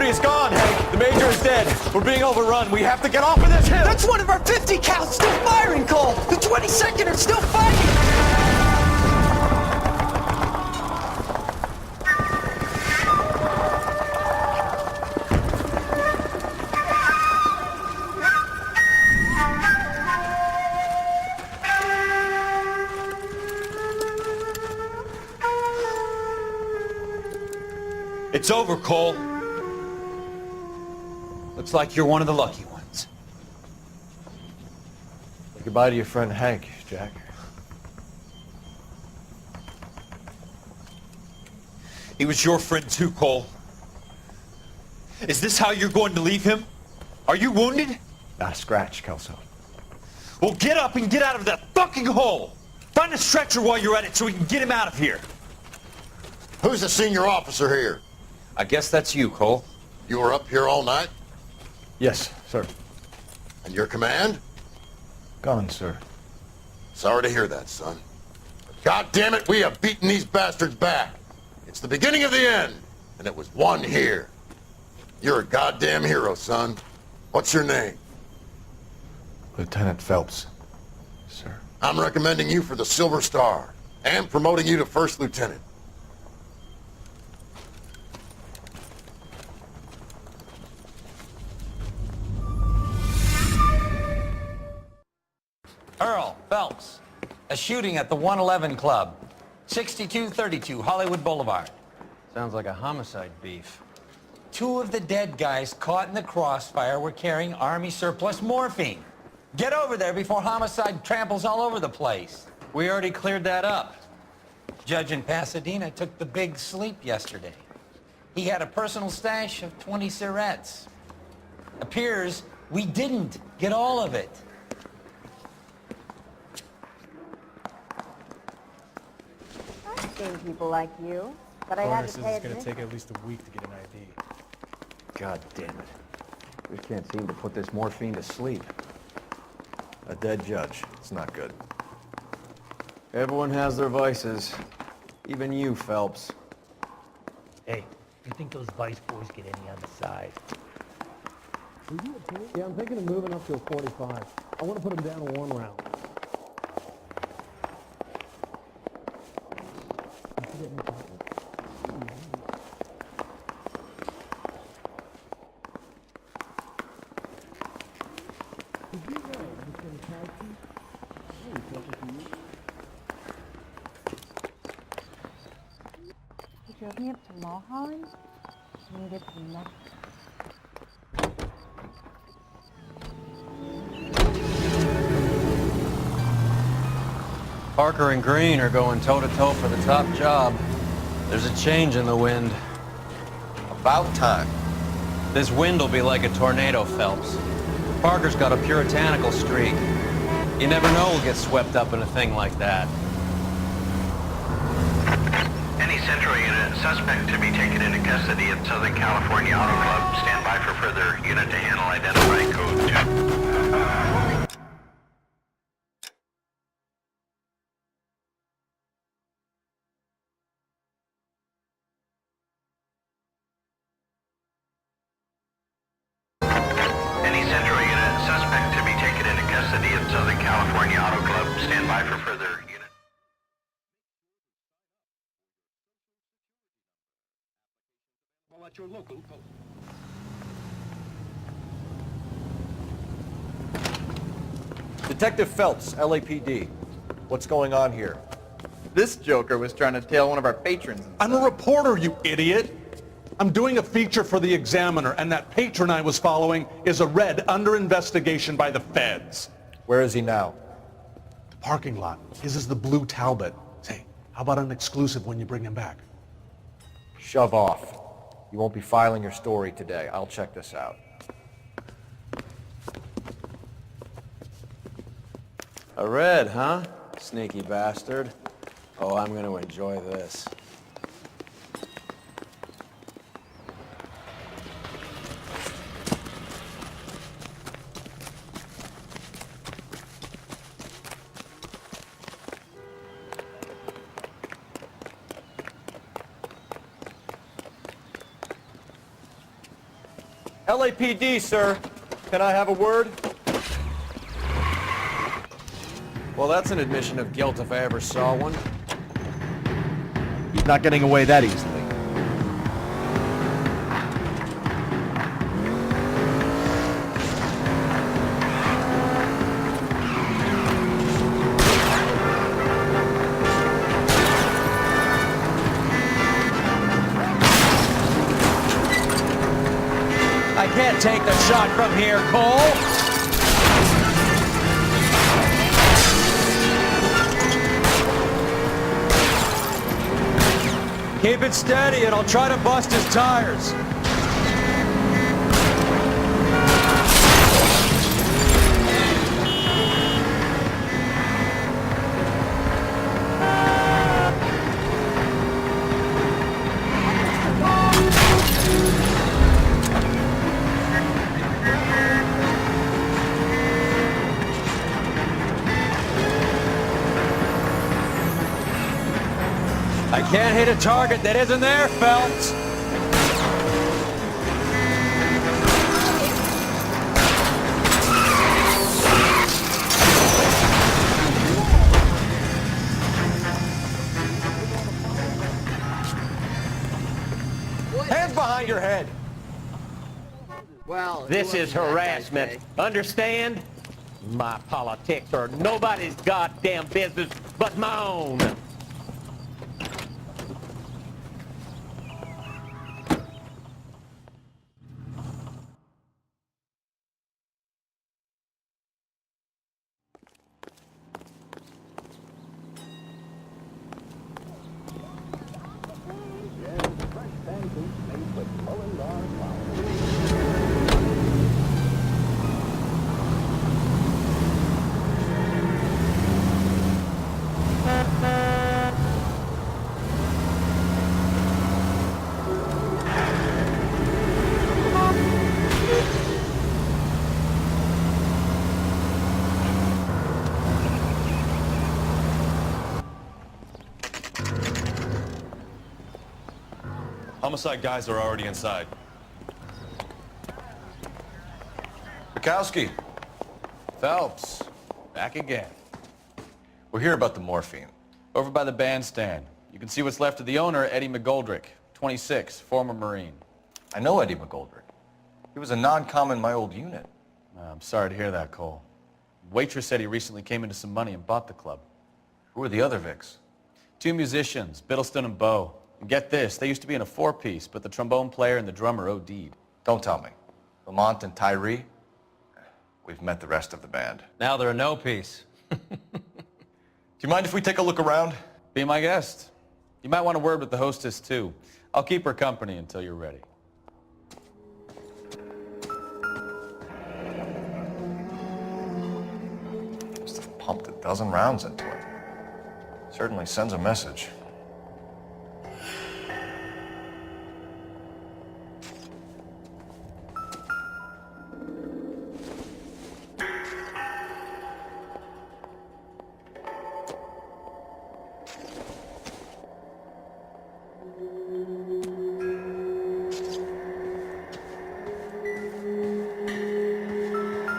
Deputy is gone, Hank. The Major is dead. We're being overrun. We have to get off of this hill. That's one of our 50 cows still firing, Cole. The 22nd are still fighting. It's over, Cole. Looks like you're one of the lucky ones. Say goodbye to your friend Hank, Jack. He was your friend too, Cole. Is this how you're going to leave him? Are you wounded? Not a scratch, Kelso. Well, get up and get out of that fucking hole! Find a stretcher while you're at it so we can get him out of here. Who's the senior officer here? I guess that's you, Cole. You were up here all night? Yes, sir. And your command? Gone, sir. Sorry to hear that, son. But God damn it, we have beaten these bastards back. It's the beginning of the end, and it was won here. You're a goddamn hero, son. What's your name? Lieutenant Phelps, sir. I'm recommending you for the Silver Star, and promoting you to First Lieutenant. Earl Phelps, a shooting at the 111 Club, 6232 Hollywood Boulevard. Sounds like a homicide beef. Two of the dead guys caught in the crossfire were carrying Army surplus morphine. Get over there before homicide tramples all over the place. We already cleared that up. Judge in Pasadena took the big sleep yesterday. He had a personal stash of 20 cigarettes. Appears we didn't get all of it. I've seen people like you, but I had to pay It's going to attention. take at least a week to get an ID. God damn it. We can't seem to put this morphine to sleep. A dead judge. It's not good. Everyone has their vices. Even you, Phelps. Hey, you think those Vice boys get any on the side? Yeah, I'm thinking of moving up to a 45. I want to put him down to 1 round. He drove me up to Mulholland and needed to Mexico. Parker and Green are going toe-to-toe for the top job. There's a change in the wind. About time. This wind will be like a tornado, Phelps. Parker's got a puritanical streak. You never know who'll get swept up in a thing like that. Any Central unit, suspect to be taken into custody at Southern California Auto Club. Stand by for further unit to handle identifying code 2. Any Central unit, suspect to be taken into custody at Southern California Auto Club. Stand by for further unit. At your local post. Detective Phelps, LAPD. What's going on here? This joker was trying to tail one of our patrons. I'm a reporter, you idiot. I'm doing a feature for the Examiner, and that patron I was following is a red under investigation by the feds. Where is he now? The parking lot. His is the blue Talbot. Say, how about an exclusive when you bring him back? Shove off. You won't be filing your story today. I'll check this out. A red, huh? Sneaky bastard. Oh, I'm gonna enjoy this. LAPD, sir. Can I have a word? Well, that's an admission of guilt if I ever saw one. He's not getting away that easily. I can't take the shot from here, Cole! Keep it steady and I'll try to bust his tires. I can't hit a target that isn't there, Phelps. Hands behind your head. Well, This is harassment. Understand? My politics are nobody's goddamn business but my own. Homicide guys are already inside. Bukowski. Phelps, back again. We're here about the morphine. Over by the bandstand. You can see what's left of the owner, Eddie McGoldrick, 26, former Marine. I know Eddie McGoldrick. He was a non-com in my old unit. I'm sorry to hear that, Cole. Waitress said he recently came into some money and bought the club. Who are the other Vics? 2 musicians, Biddleston and Bowe. And get this, they used to be in a 4-piece, but the trombone player and the drummer OD'd. Don't tell me. Lamont and Tyree? We've met the rest of the band. Now they're a no-piece. Do you mind if we take a look around? Be my guest. You might want a word with the hostess, too. I'll keep her company until you're ready. Must have pumped a dozen rounds into it. Certainly sends a message.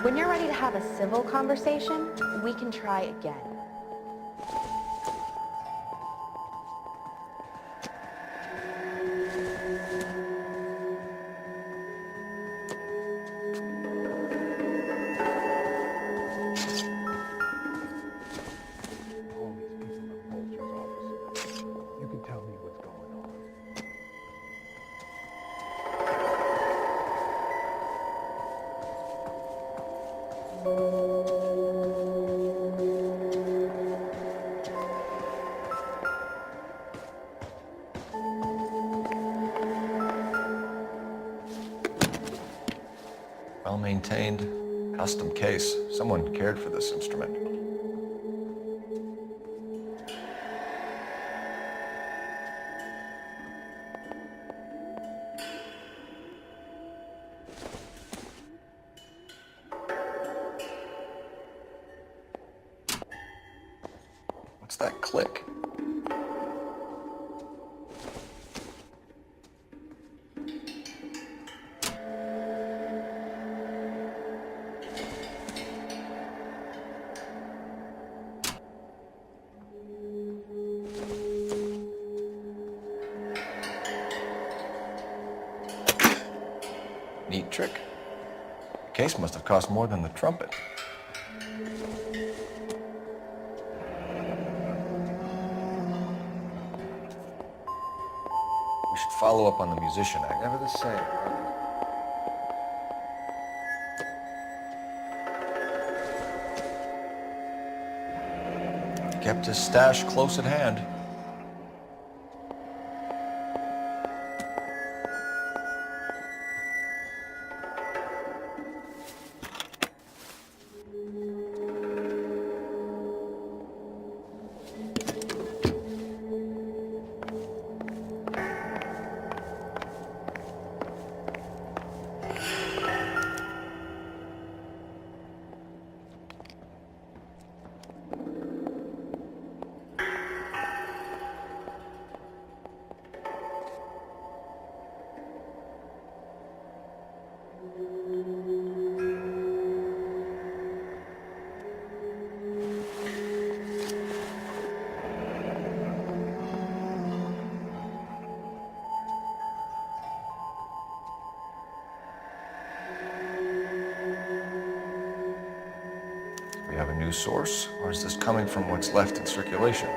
When you're ready to have a civil conversation, we can try again. You can tell me what's going on. Well-maintained, custom case. Someone cared for this instrument. What's that click? trick. The case must have cost more than the trumpet. We should follow up on the musician act. Never the same. Kept his stash close at hand. We have a new source, or is this coming from what's left in circulation?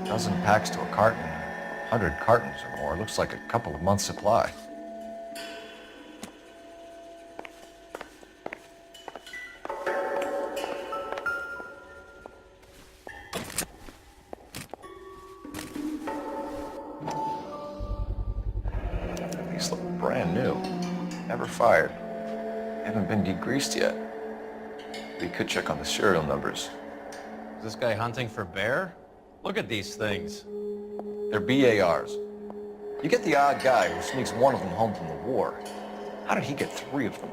Dozen packs to a carton, 100 cartons or more. Looks like a couple of months' supply. These look brand new. Never fired. Haven't been degreased yet. We could check on the serial numbers. Is this guy hunting for bear? Look at these things. They're BARs. You get the odd guy who sneaks one of them home from the war. How did he get 3 of them?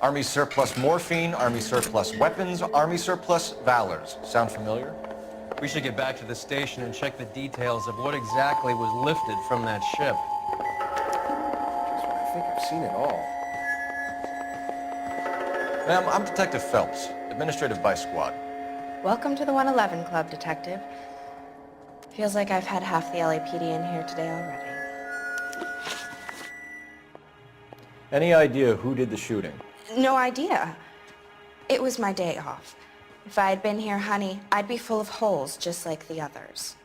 Army surplus morphine, Army surplus weapons, Army surplus valors. Sound familiar? We should get back to the station and check the details of what exactly was lifted from that ship. I think I've seen it all. Ma'am, I'm Detective Phelps, Administrative Vice Squad. Welcome to the 111 Club, Detective. Feels like I've had half the LAPD in here today already. Any idea who did the shooting? No idea. It was my day off. If I had been here, honey, I'd be full of holes just like the others.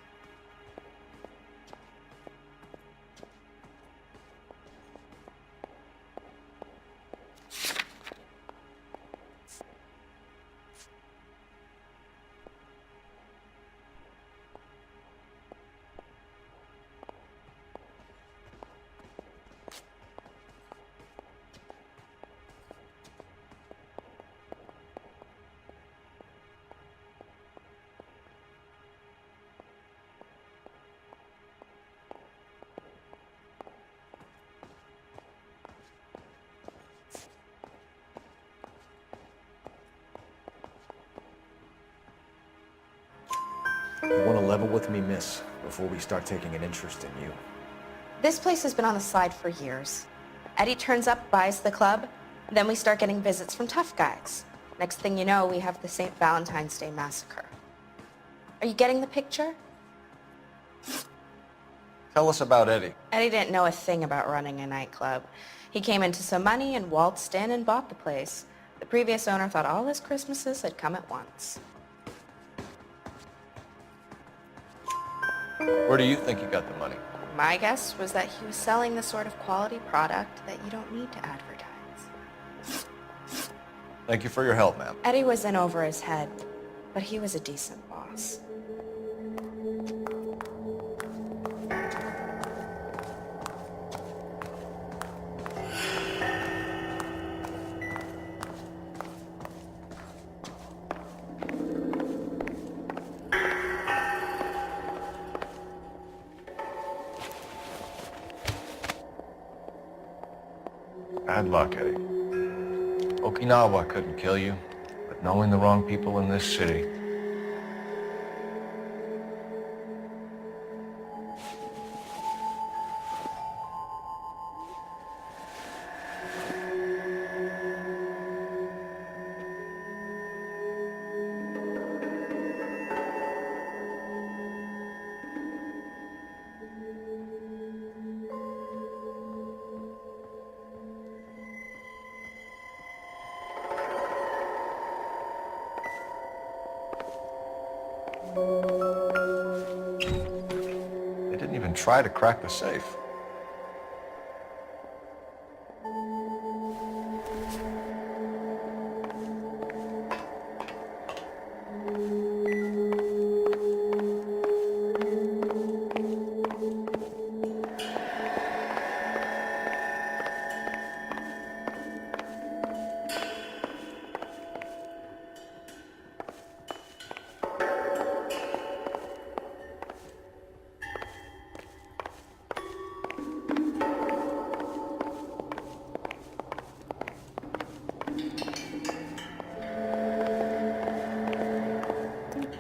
You want to level with me, miss, before we start taking an interest in you? This place has been on the slide for years. Eddie turns up, buys the club, then we start getting visits from tough guys. Next thing you know, we have the St. Valentine's Day Massacre. Are you getting the picture? Tell us about Eddie. Eddie didn't know a thing about running a nightclub. He came into some money and waltzed in and bought the place. The previous owner thought all his Christmases had come at once. Where do you think he got the money? My guess was that he was selling the sort of quality product that you don't need to advertise. Thank you for your help, ma'am. Eddie was in over his head, but he was a decent boss. Bad luck, Eddie. Okinawa couldn't kill you, but knowing the wrong people in this city. They didn't even try to crack the safe.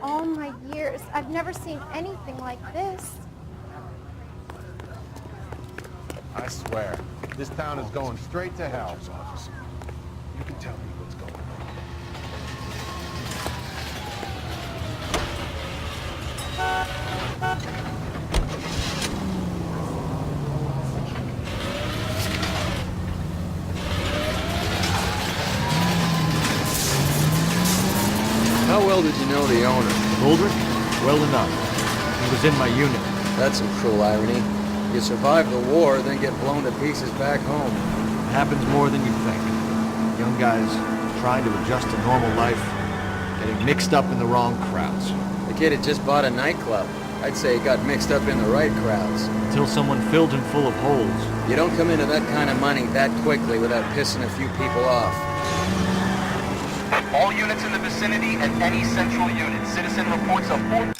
All my years, I've never seen anything like this. I swear, this town is going straight to hell. You can tell me what's going on. How well did you know the owner? Goldrick? Well enough. He was in my unit. That's some cruel irony. You survive the war, then get blown to pieces back home. It happens more than you think. Young guys trying to adjust to normal life, getting mixed up in the wrong crowds. The kid had just bought a nightclub. I'd say he got mixed up in the right crowds. Until someone filled him full of holes. You don't come into that kind of money that quickly without pissing a few people off. All units in the vicinity and any central unit. Citizen reports of 4...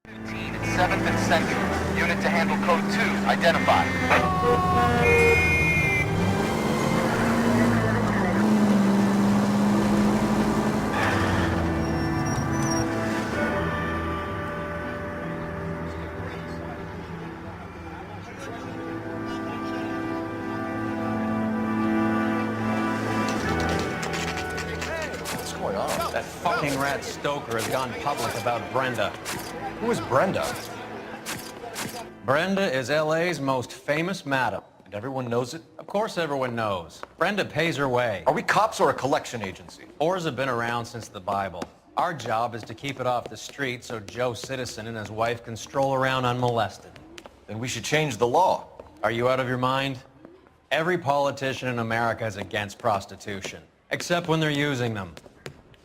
at 7th and Central. Unit to handle code 2. Identified. That fucking rat Stoker has gone public about Brenda. Who is Brenda? Brenda is L.A.'s most famous madam. And everyone knows it? Of course everyone knows. Brenda pays her way. Are we cops or a collection agency? Whores have been around since the Bible. Our job is to keep it off the street so Joe Citizen and his wife can stroll around unmolested. Then we should change the law. Are you out of your mind? Every politician in America is against prostitution, except when they're using them.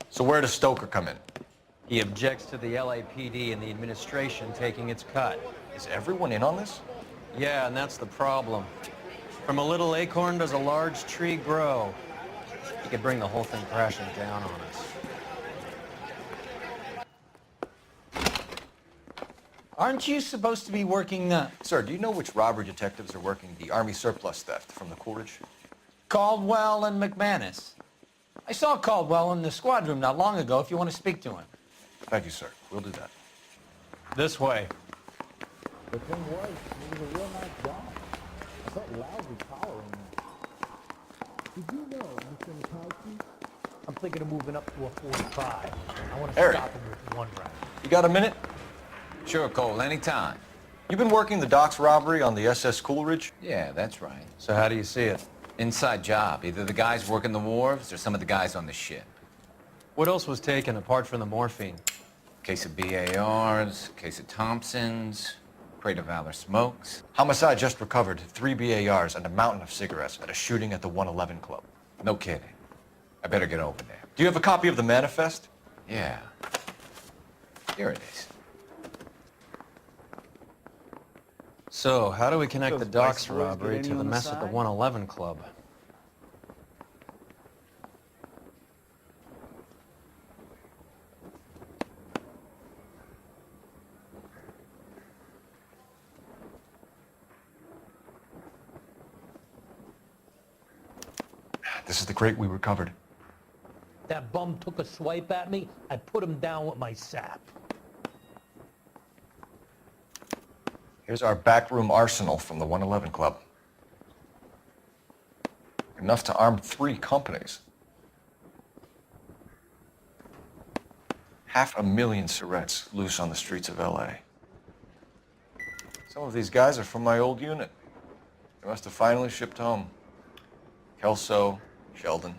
So where does Stoker come in? He objects to the LAPD and the administration taking its cut. Is everyone in on this? Yeah, and that's the problem. From a little acorn does a large tree grow. He could bring the whole thing crashing down on us. Aren't you supposed to be working, Sir, do you know which robbery detectives are working the Army surplus theft from the Coolidge? Caldwell and McManus? I saw Caldwell in the squad room not long ago if you want to speak to him. Thank you, sir. We'll do that. This way. The thing was, it was a real nice job. I felt lousy collaring him. Did you know, Mr. Mikowski? I'm thinking of moving up to a 45. I want to Eric. stop him with one round. You got a minute? Sure, Cole, anytime. You've been working the docks robbery on the SS Coolidge? Yeah, that's right. So how do you see it? Inside job. Either the guys working the wharves or some of the guys on the ship. What else was taken apart from the morphine? Case of BARs, case of Thompsons, crate of Valor smokes. Homicide just recovered 3 BARs and a mountain of cigarettes at a shooting at the 111 Club. No kidding. I better get over there. Do you have a copy of the manifest? Yeah. Here it is. So, how do we connect the Those docks Vice boys robbery get to any the on the mess at the side? 111 Club? This is the crate we recovered. That bum took a swipe at me, I put him down with my sap. Here's our backroom arsenal from the 111 Club. Enough to arm 3 companies. 500,000 cigarettes loose on the streets of L.A. Some of these guys are from my old unit. They must have finally shipped home. Kelso, Sheldon,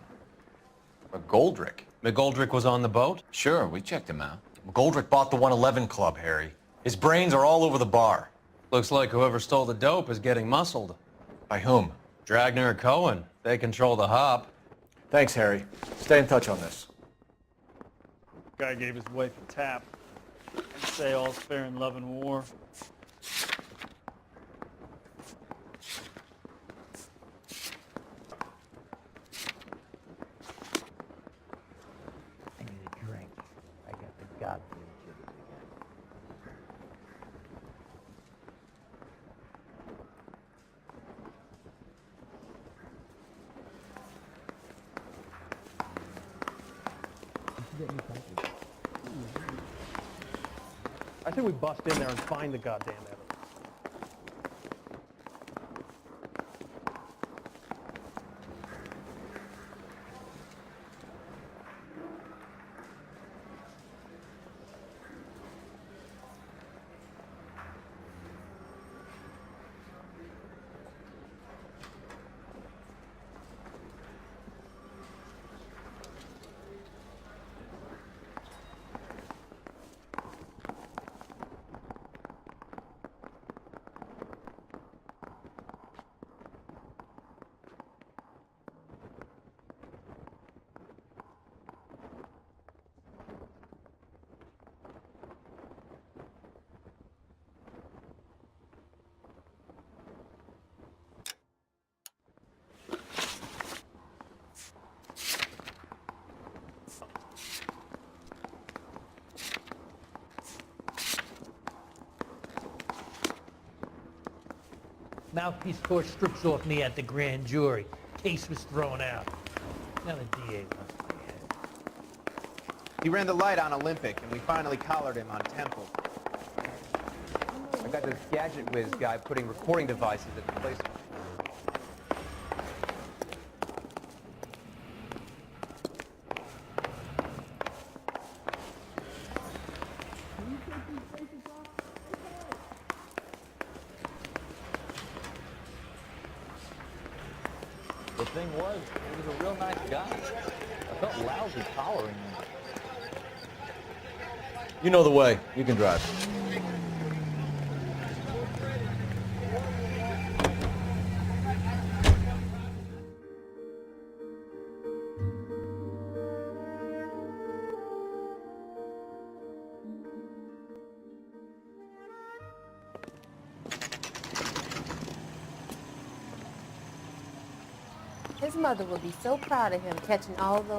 McGoldrick. McGoldrick was on the boat? Sure, we checked him out. McGoldrick bought the 111 Club, Harry. His brains are all over the bar. Looks like whoever stole the dope is getting muscled. By whom? Dragner or Cohen. They control the hop. Thanks, Harry. Stay in touch on this. Guy gave his wife a tap. I'd say all's fair in love and war. I need a drink. I got the goddamn jitters again. I think we bust in there and find the goddamn evidence. Mouthpiece court strips off me at the grand jury. Case was thrown out. Now the DA must be head. He ran the light on Olympic, and we finally collared him on Temple. I got this gadget whiz guy putting recording devices at the place. The thing was, he was a real nice guy. I felt lousy collaring him. You know the way. You can drive. His mother would be so proud of him catching all those